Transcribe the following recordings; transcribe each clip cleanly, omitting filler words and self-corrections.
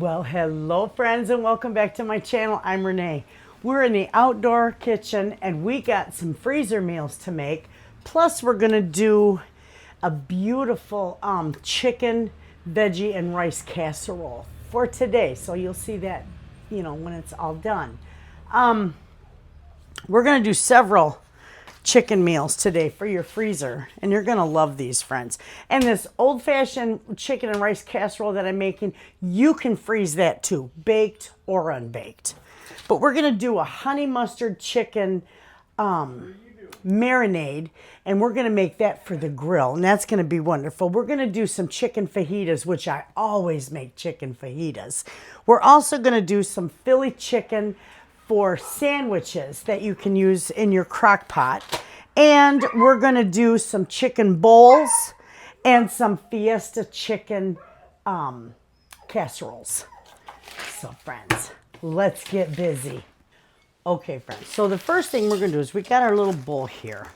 Well, hello friends and welcome back to my channel. I'm Renee. We're in the outdoor kitchen and we got some freezer meals to make. Plus we're gonna do a beautiful chicken, veggie, and rice casserole for today. So you'll see that, when it's all done. We're gonna do several chicken meals today for your freezer, and you're gonna love these, friends. And this old-fashioned chicken and rice casserole that I'm making, you can freeze that too, baked or unbaked. But we're gonna do a honey mustard chicken marinade, and we're gonna make that for the grill, and that's gonna be wonderful. We're gonna do some chicken fajitas, which I always make chicken fajitas. We're also gonna do some Philly chicken for sandwiches that you can use in your crock pot. And we're gonna do some chicken bowls and some Fiesta chicken casseroles. So friends, let's get busy. Okay friends, so the first thing we're gonna do is we got our little bowl here.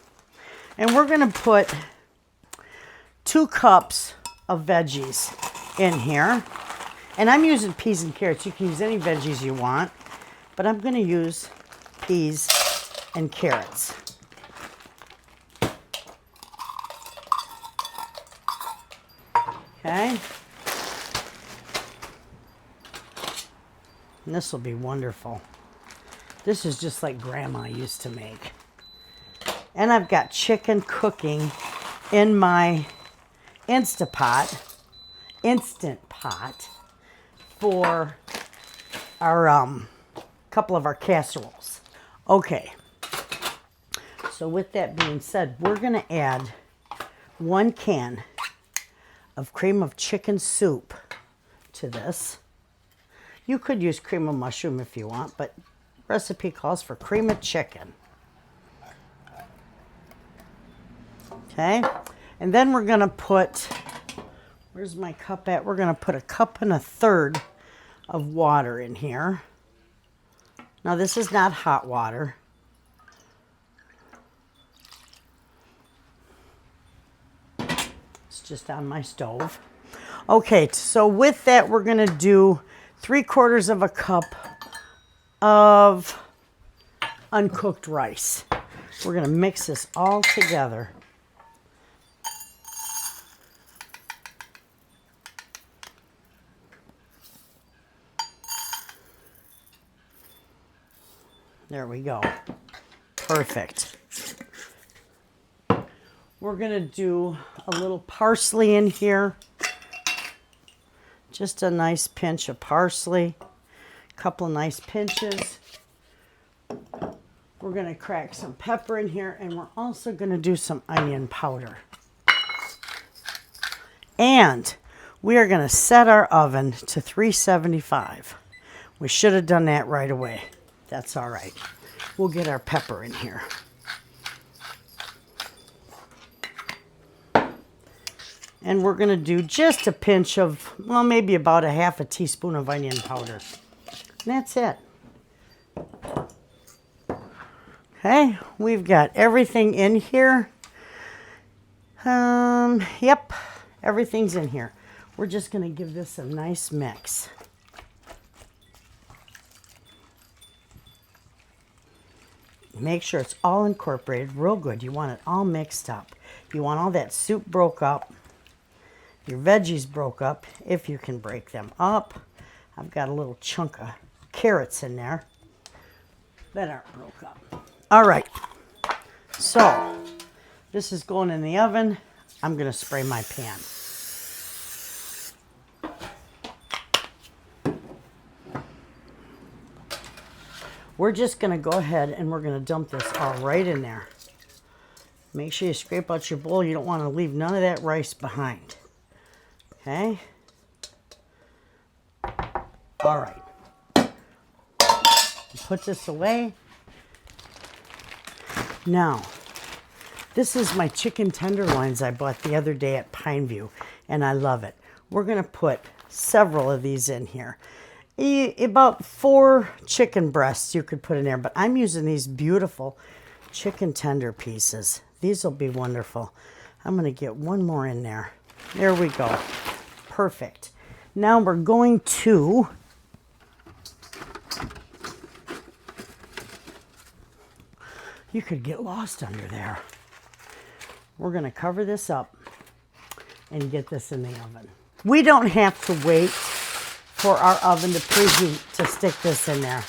And we're gonna put 2 cups of veggies in here. And I'm using peas and carrots. You can use any veggies you want. But I'm going to use peas and carrots. Okay. And this will be wonderful. This is just like Grandma used to make. And I've got chicken cooking in my Instant Pot for our couple of our casseroles. Okay, so with that being said, we're going to add 1 can of cream of chicken soup to this. You could use cream of mushroom if you want, but recipe calls for cream of chicken. Okay, and then we're going to put, where's my cup at? We're going to put 1 1/3 cups of water in here. Now this is not hot water. It's just on my stove. Okay, so with that we're gonna do 3/4 cup of uncooked rice. We're gonna mix this all together. There we go. Perfect. We're going to do a little parsley in here. Just a nice pinch of parsley. A couple of nice pinches. We're going to crack some pepper in here, and we're also going to do some onion powder. And we are going to set our oven to 375. We should have done that right away. That's all right. We'll get our pepper in here. And we're going to do just a pinch of, well, maybe about 1/2 teaspoon of onion powder. And that's it. Okay, we've got everything in here. Yep, everything's in here. We're just going to give this a nice mix. Make sure it's all incorporated real good. You want it all mixed up. You want all that soup broke up. Your veggies broke up, if you can break them up. I've got a little chunk of carrots in there that aren't broke up. All right. So, this is going in the oven. I'm going to spray my pan. We're just going to go ahead and we're going to dump this all right in there. Make sure you scrape out your bowl. You don't want to leave none of that rice behind. Okay? All right. Put this away. Now, this is my chicken tenderloins I bought the other day at Pineview, and I love it. We're going to put several of these in here. About 4 chicken breasts you could put in there, but I'm using these beautiful chicken tender pieces. These will be wonderful. I'm going to get 1 more in there. There we go. Perfect. Now we're going to you could get lost under there. We're going to cover this up and get this in the oven. We don't have to wait for our oven to preheat to stick this in there.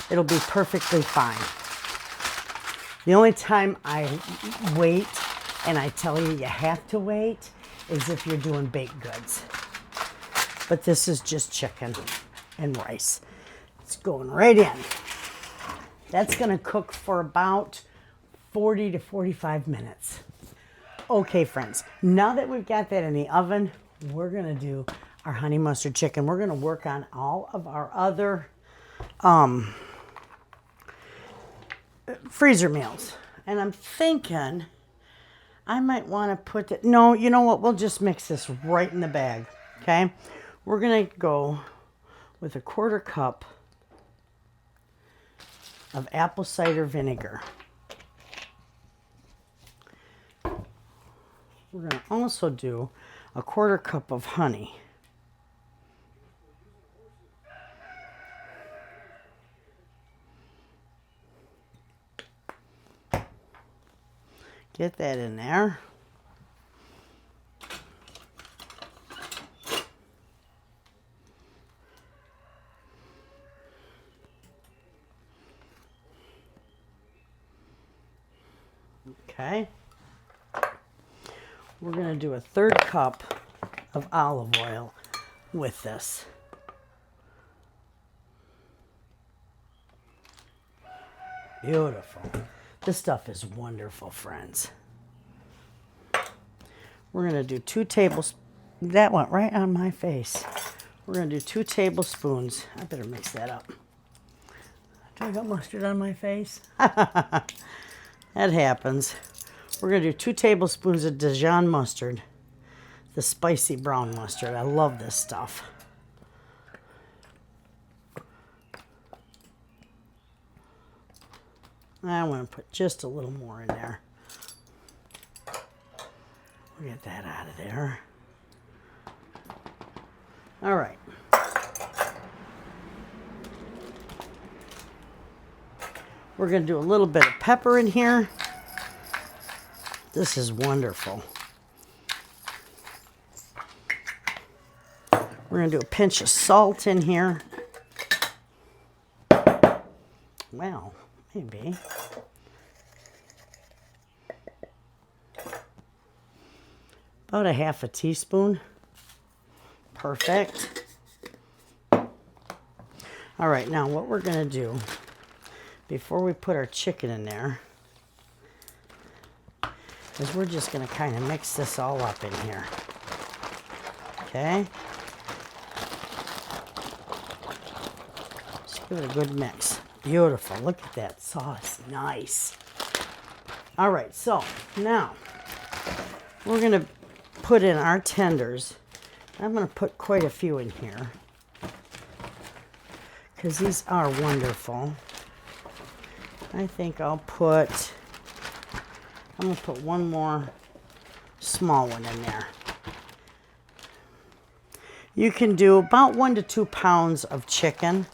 It'll be perfectly fine. The only time I wait, and I tell you have to wait, is if you're doing baked goods. But this is just chicken and rice. It's going right in. That's going to cook for about 40 to 45 minutes. Okay, friends, now that we've got that in the oven, we're going to do our honey mustard chicken. We're going to work on all of our other freezer meals. And I'm thinking I might want to put it, no, you know what? We'll just mix this right in the bag, okay? We're going to go with a 1/4 cup of apple cider vinegar. We're going to also do a 1/4 cup of honey. Get that in there. Okay. We're going to do a 1/3 cup of olive oil with this. Beautiful. This stuff is wonderful, friends. We're going to do 2 tablespoons. That went right on my face. We're going to do 2 tablespoons. I better mix that up. Do I got mustard on my face? That happens. We're going to do 2 tablespoons of Dijon mustard. The spicy brown mustard. I love this stuff. I want to put just a little more in there. We'll get that out of there. All right. We're going to do a little bit of pepper in here. This is wonderful. We're going to do a pinch of salt in here. Well, maybe. About a 1/2 teaspoon. Perfect. All right, now what we're going to do before we put our chicken in there is we're just going to kind of mix this all up in here. Okay? Just give it a good mix. Beautiful. Look at that sauce. Nice. All right, so now we're going to put in our tenders. I'm going to put quite a few in here because these are wonderful. I think I'm going to put one more small one in there. You can do about 1 to 2 pounds of chicken.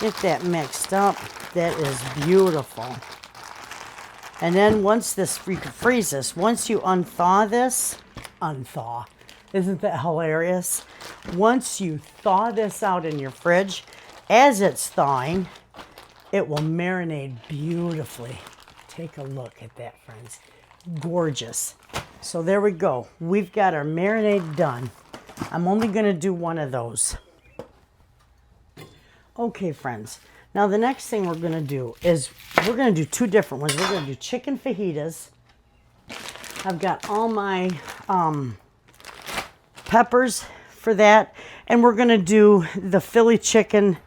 Get that mixed up. That is beautiful. And then once this, you can freeze this. Once you unthaw this, isn't that hilarious? Once you thaw this out in your fridge, as it's thawing, it will marinate beautifully. Take a look at that, friends. Gorgeous. So there we go. We've got our marinade done. I'm only going to do one of those. Okay, friends. Now the next thing we're going to do is we're going to do 2 different ones. We're going to do chicken fajitas. I've got all my peppers for that. And we're going to do the Philly chicken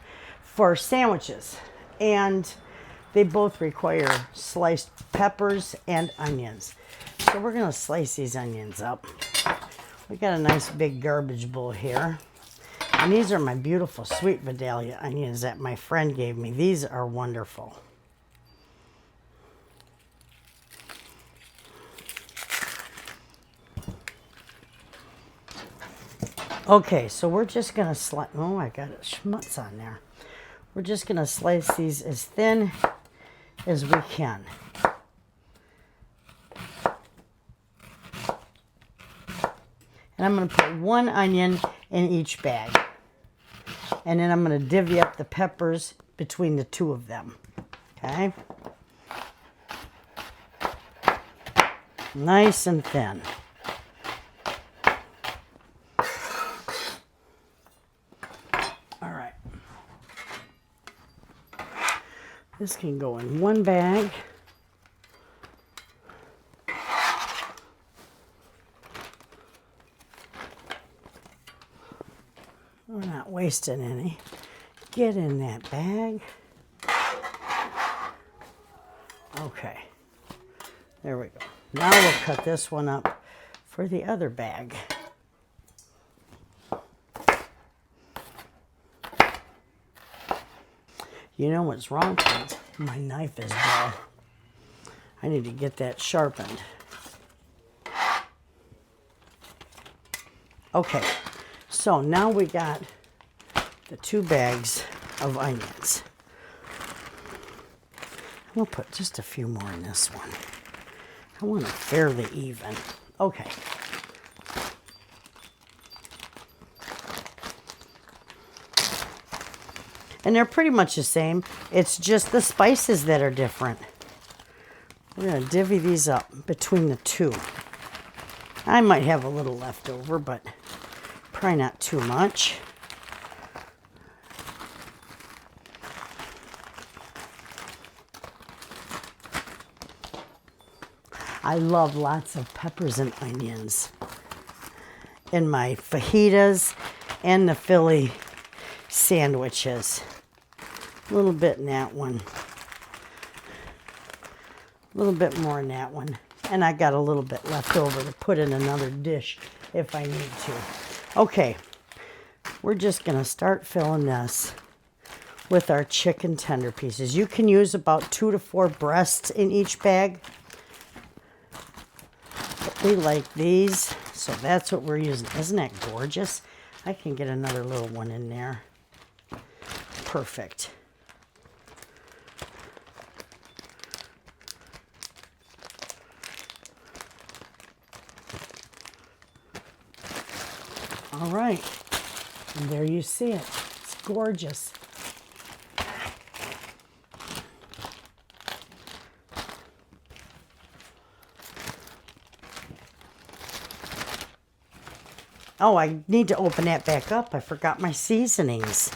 for sandwiches. And they both require sliced peppers and onions. So we're going to slice these onions up. We got a nice big garbage bowl here. And these are my beautiful sweet Vidalia onions that my friend gave me. These are wonderful. Okay, so we're just going to slice, oh, I got a schmutz on there. We're just going to slice these as thin as we can. And I'm going to put 1 onion in each bag. And then I'm going to divvy up the peppers between the 2 of them. Okay? Nice and thin. All right. This can go in 1 bag. We're not wasting any. Get in that bag. Okay. There we go. Now we'll cut this one up for the other bag. You know what's wrong, kids? My knife is dull. I need to get that sharpened. Okay, so now we got the 2 bags of onions. We'll put just a few more in this one. I want it fairly even. Okay. And they're pretty much the same. It's just the spices that are different. We're going to divvy these up between the 2. I might have a little left over, but probably not too much. I love lots of peppers and onions in my fajitas and the Philly sandwiches. A little bit in that one. A little bit more in that one. And I got a little bit left over to put in another dish if I need to. Okay, we're just going to start filling this with our chicken tender pieces. You can use about 2 to 4 breasts in each bag. We like these, so that's what we're using. Isn't that gorgeous? I can get another little one in there. Perfect. All right, and there you see it. It's gorgeous. Oh, I need to open that back up. I forgot my seasonings.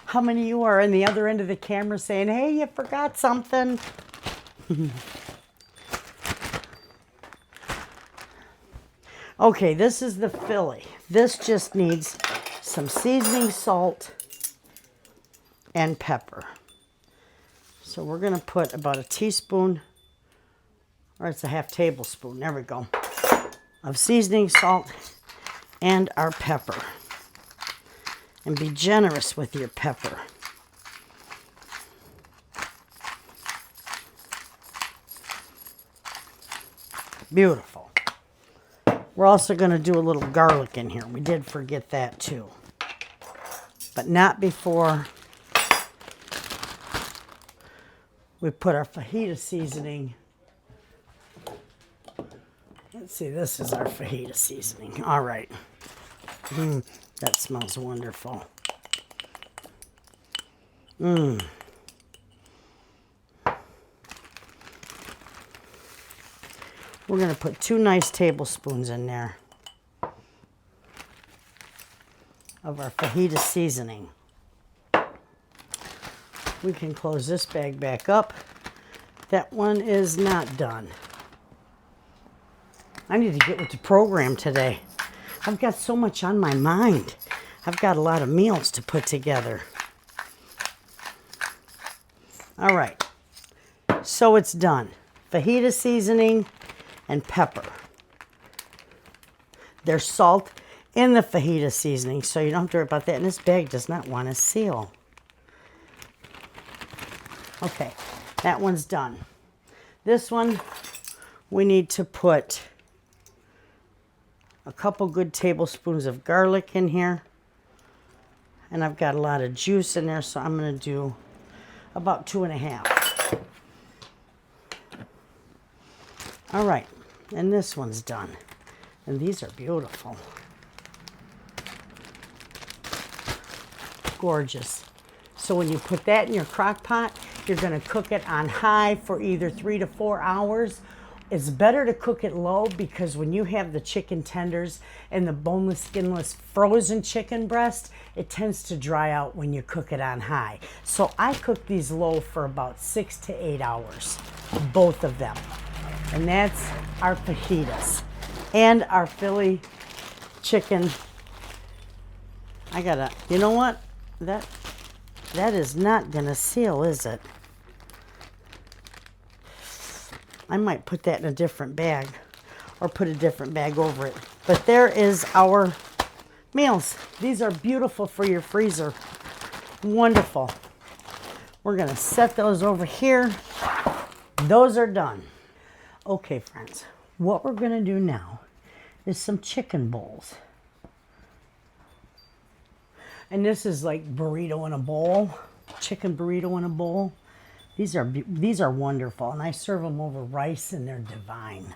How many of you are on the other end of the camera saying, hey, you forgot something? Okay, this is the Philly. This just needs some seasoning, salt, and pepper. So we're going to put about a teaspoon, or it's a half tablespoon, there we go, of seasoning, salt, and our pepper. And be generous with your pepper. Beautiful. We're also going to do a little garlic in here. We did forget that too. But not before we put our fajita seasoning. Let's see, this is our fajita seasoning. All right. That smells wonderful. We're going to put 2 nice tablespoons in there of our fajita seasoning. We can close this bag back up. That one is not done. I need to get with the program today. I've got so much on my mind. I've got a lot of meals to put together. All right, so it's done. Fajita seasoning and pepper. There's salt in the fajita seasoning, so you don't have to worry about that. And this bag does not want to seal. Okay, that one's done. This one, we need to put a couple good tablespoons of garlic in here. And I've got a lot of juice in there, so I'm going to do about 2.5. All right, and this one's done. And these are beautiful. Gorgeous. So when you put that in your crock pot, you're going to cook it on high for either 3 to 4 hours. It's better to cook it low because when you have the chicken tenders and the boneless, skinless, frozen chicken breast, it tends to dry out when you cook it on high. So I cook these low for about 6 to 8 hours, both of them. And that's our fajitas and our Philly chicken. I gotta, you know what? That is not gonna seal, is it? I might put that in a different bag or put a different bag over it. But there is our meals. These are beautiful for your freezer. Wonderful. We're going to set those over here. Those are done. Okay, friends. What we're going to do now is some chicken bowls. And this is like burrito in a bowl. Chicken burrito in a bowl. These are wonderful, and I serve them over rice, and they're divine.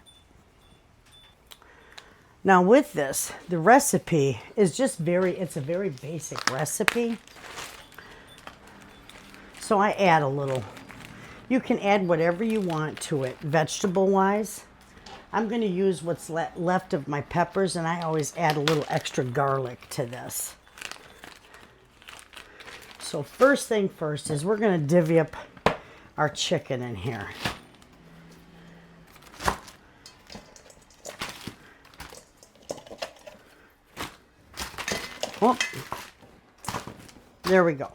Now with this, the recipe is just it's a very basic recipe. So I add a little. You can add whatever you want to it, vegetable-wise. I'm going to use what's left of my peppers, and I always add a little extra garlic to this. So first thing first is we're going to divvy up our chicken in here. Oh, there we go.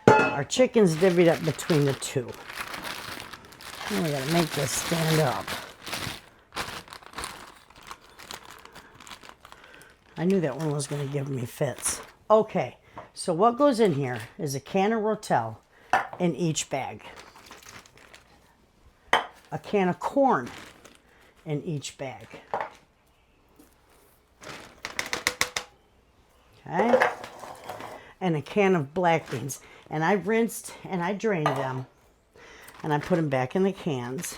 Our chicken's divvied up between the two. Now we gotta make this stand up. I knew that one was gonna give me fits. Okay, so what goes in here is a can of Rotel in each bag. A can of corn in each bag. Okay? And a can of black beans. And I rinsed and I drained them. And I put them back in the cans.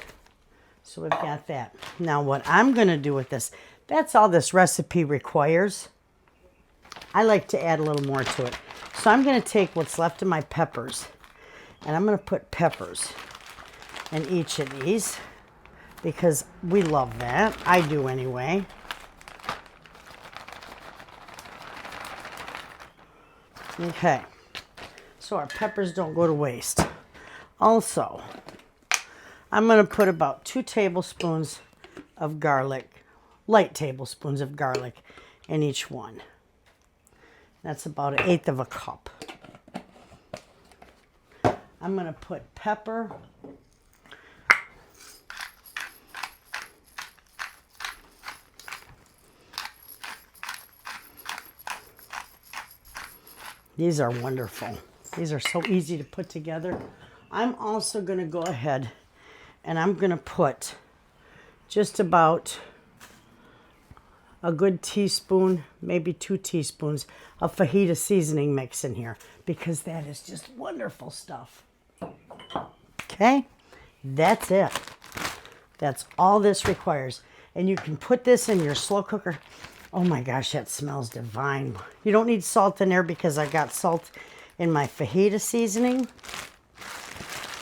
So we've got that. Now what I'm going to do with this, that's all this recipe requires. I like to add a little more to it. So I'm going to take what's left of my peppers. And I'm going to put peppers in each of these because we love that. I do anyway. Okay, so our peppers don't go to waste. Also, I'm going to put about 2 tablespoons of garlic, light tablespoons of garlic in each one. That's about 1/8 of a cup. I'm going to put pepper. These are wonderful. These are so easy to put together. I'm also going to go ahead and I'm going to put just about a good teaspoon, maybe 2 teaspoons of Fajita Seasoning mix in here because that is just wonderful stuff. Okay, that's it. That's all this requires. And you can put this in your slow cooker. Oh my gosh, that smells divine. You don't need salt in there because I got salt in my Fajita seasoning.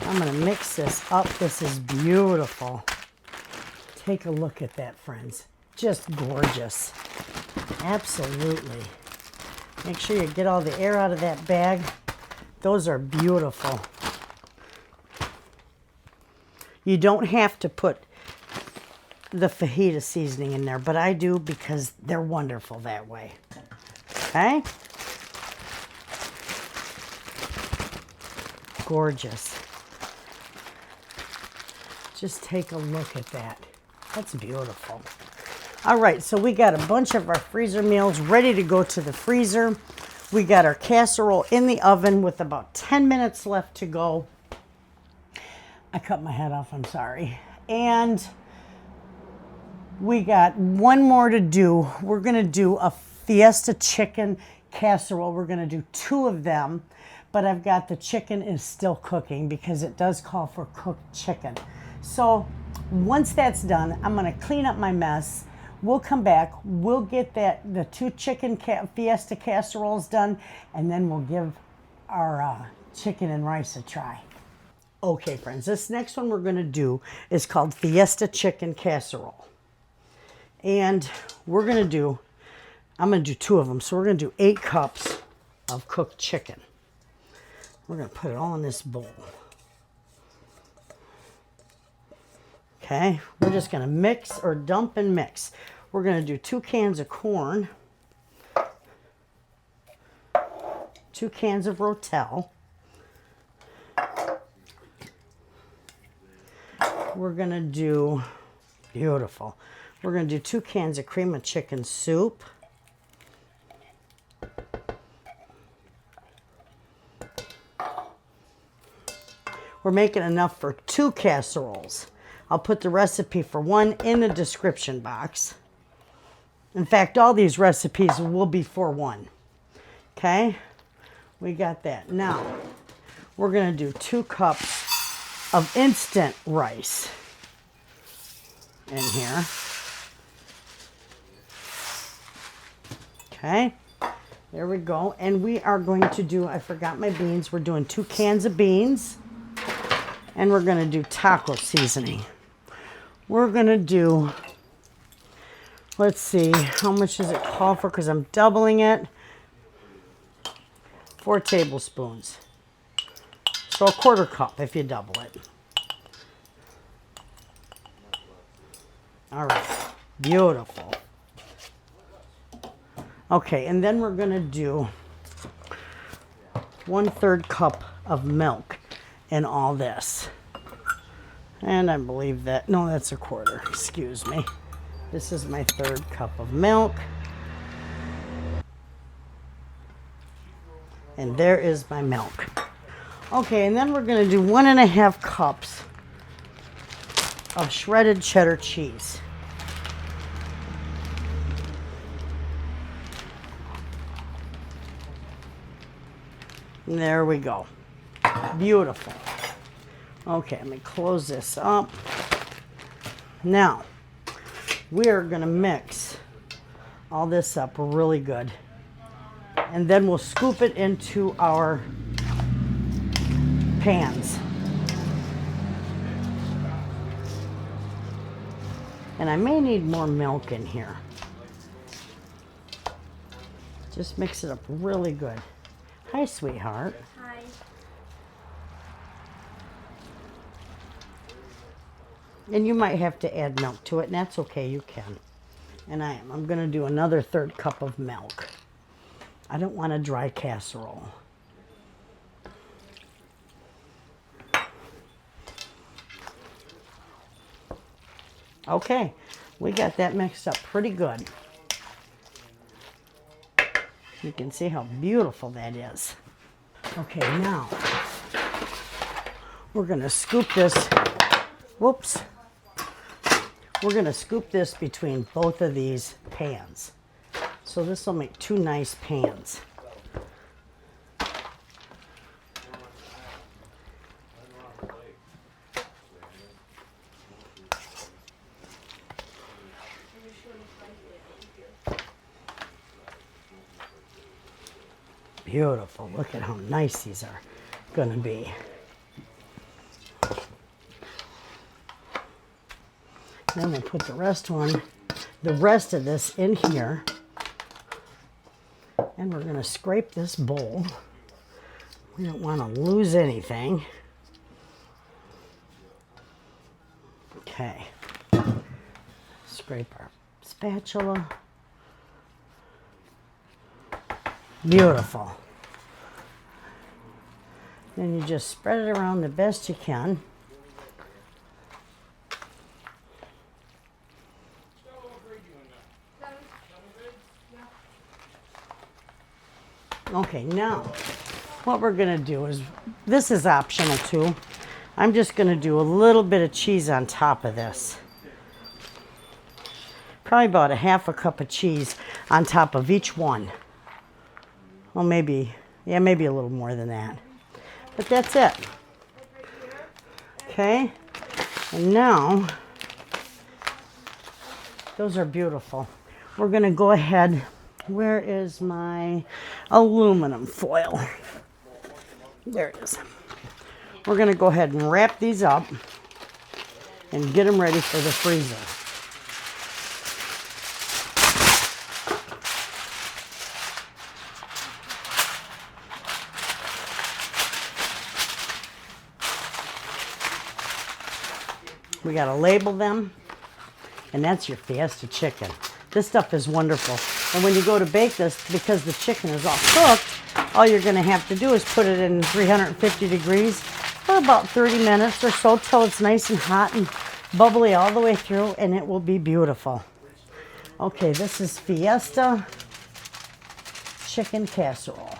I'm going to mix this up. This is beautiful. Take a look at that, friends. Just gorgeous. Absolutely. Make sure you get all the air out of that bag. Those are beautiful. You don't have to put the Fajita seasoning in there, but I do because they're wonderful that way. Okay? Gorgeous. Just take a look at that. That's beautiful. All right, so we got a bunch of our freezer meals ready to go to the freezer. We got our casserole in the oven with about 10 minutes left to go. I cut my head off, I'm sorry. And We got one more to do. We're gonna do a Fiesta chicken casserole. We're gonna do 2 of them, but I've got the chicken is still cooking because it does call for cooked chicken. So once that's done, I'm gonna clean up my mess. We'll come back, we'll get the 2 chicken Fiesta casseroles done, and then we'll give our chicken and rice a try. Okay friends, this next one we're gonna do is called Fiesta chicken casserole. And we're gonna do, I'm gonna do 2 of them. So we're gonna do 8 cups of cooked chicken. We're gonna put it all in this bowl. Okay, we're just gonna mix or dump and mix. We're gonna do 2 cans of corn, 2 cans of Rotel. We're gonna do, beautiful. We're gonna do 2 cans of cream of chicken soup. We're making enough for 2 casseroles. I'll put the recipe for 1 in the description box. In fact, all these recipes will be for 1. Okay, we got that. Now, we're gonna do 2 cups of instant rice in here. Okay, there we go. And we are going to do, I forgot my beans. We're doing 2 cans of beans. And we're gonna do taco seasoning. We're gonna do, let's see, how much does it call for? Because I'm doubling it. 4 tablespoons. So a 1/4 cup if you double it. All right, beautiful. Okay, and then we're gonna do 1/3 cup of milk in all this. And I believe that, no, that's a 1/4, excuse me. This is my 1/3 cup of milk. And there is my milk. Okay, and then we're gonna do 1½ cups of shredded cheddar cheese. And there we go. Beautiful. Okay, let me close this up. Now, we're gonna mix all this up really good. And then we'll scoop it into our pans. And I may need more milk in here. Just mix it up really good. Hi, sweetheart. Hi. And you might have to add milk to it, and that's okay, you can. And I'm gonna do another 1/3 cup of milk. I don't want a dry casserole. Okay, we got that mixed up pretty good. You can see how beautiful that is. Okay, now we're gonna scoop this, whoops. We're gonna scoop this between both of these pans. So this will make 2 nice pans. Beautiful. Look at how nice these are going to be. Then we'll put the rest of this in here. And we're going to scrape this bowl. We don't want to lose anything. Okay. Scrape our spatula. Beautiful. Then you just spread it around the best you can. Okay, now what we're going to do is, this is optional too. I'm just going to do a little bit of cheese on top of this. Probably about a half a cup of cheese on top of each one. Well, maybe, yeah, maybe a little more than that. But that's it. Okay. And now, those are beautiful. We're going to go ahead. Where is my aluminum foil? There it is. We're going to go ahead and wrap these up and get them ready for the freezer. We got to label them, and that's your Fiesta chicken. This stuff is wonderful. And when you go to bake this, because the chicken is all cooked, all you're going to have to do is put it in 350 degrees for about 30 minutes or so till it's nice and hot and bubbly all the way through, and it will be beautiful. Okay, this is Fiesta chicken casserole.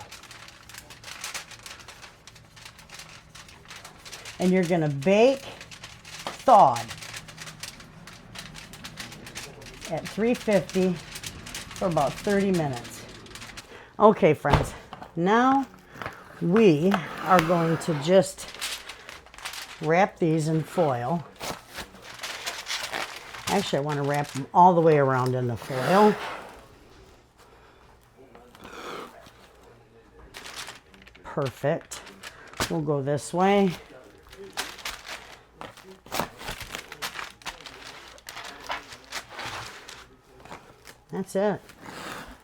And you're going to bake thawed at 350 for about 30 minutes. Okay, friends, now we are going to just wrap these in foil. Actually, I want to wrap them all the way around in the foil. Perfect. We'll go this way. That's it.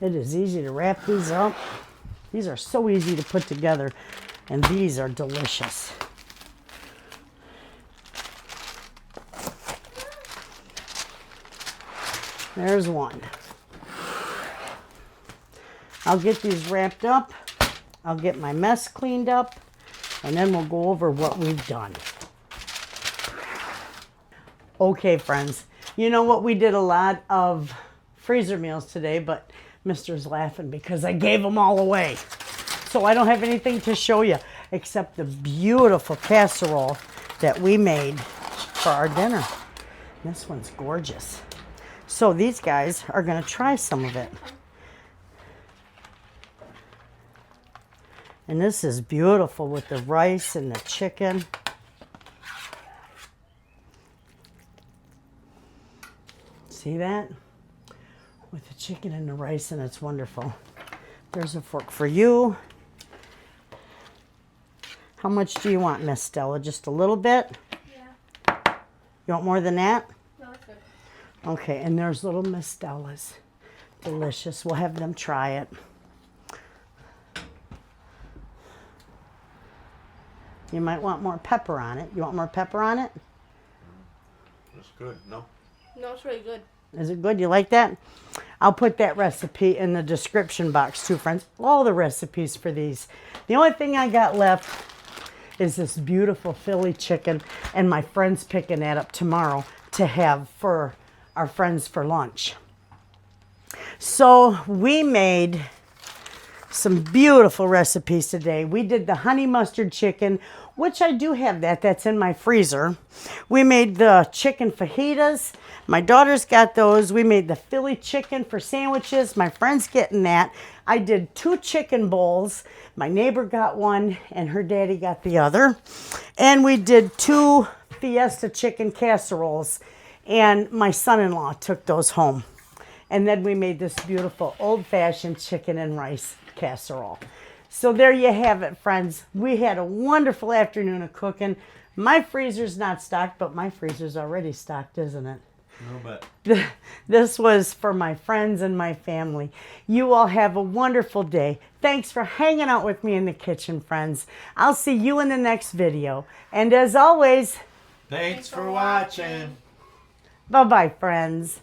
It is easy to wrap these up. These are so easy to put together, and these are delicious. There's one. I'll get these wrapped up. I'll get my mess cleaned up, and then we'll go over what we've done. Okay, friends. You know what? We did a lot of freezer meals today, but Mister's laughing because I gave them all away. So I don't have anything to show you except the beautiful casserole that we made for our dinner. This one's gorgeous. So these guys are going to try some of it. And this is beautiful with the rice and the chicken. See that? With the chicken and the rice, and it's wonderful. There's a fork for you. How much do you want, Miss Stella? Just a little bit? Yeah. You want more than that? No, that's good. Okay, and there's little Miss Stella's. Delicious. We'll have them try it. You might want more pepper on it. You want more pepper on it? That's good. No? No, it's really good. Is it good? You like that? I'll put that recipe in the description box too, friends. All the recipes for these. The only thing I got left is this beautiful Philly chicken, and my friend's picking that up tomorrow to have for our friends for lunch. So we made some beautiful recipes today. We did the honey mustard chicken, which I do have that. That's in my freezer. We made the chicken fajitas. My daughter's got those. We made the Philly chicken for sandwiches. My friend's getting that. I did 2 chicken bowls. My neighbor got one, and her daddy got the other. And we did 2 Fiesta chicken casseroles, and my son-in-law took those home. And then we made this beautiful old-fashioned chicken and rice casserole. So there you have it, friends. We had a wonderful afternoon of cooking. My freezer's not stocked, but my freezer's already stocked, isn't it? No, but This was for my friends and my family. You all have a wonderful day. Thanks for hanging out with me in the kitchen, friends. I'll see you in the next video. And as always, thanks for watching. bye-bye, friends.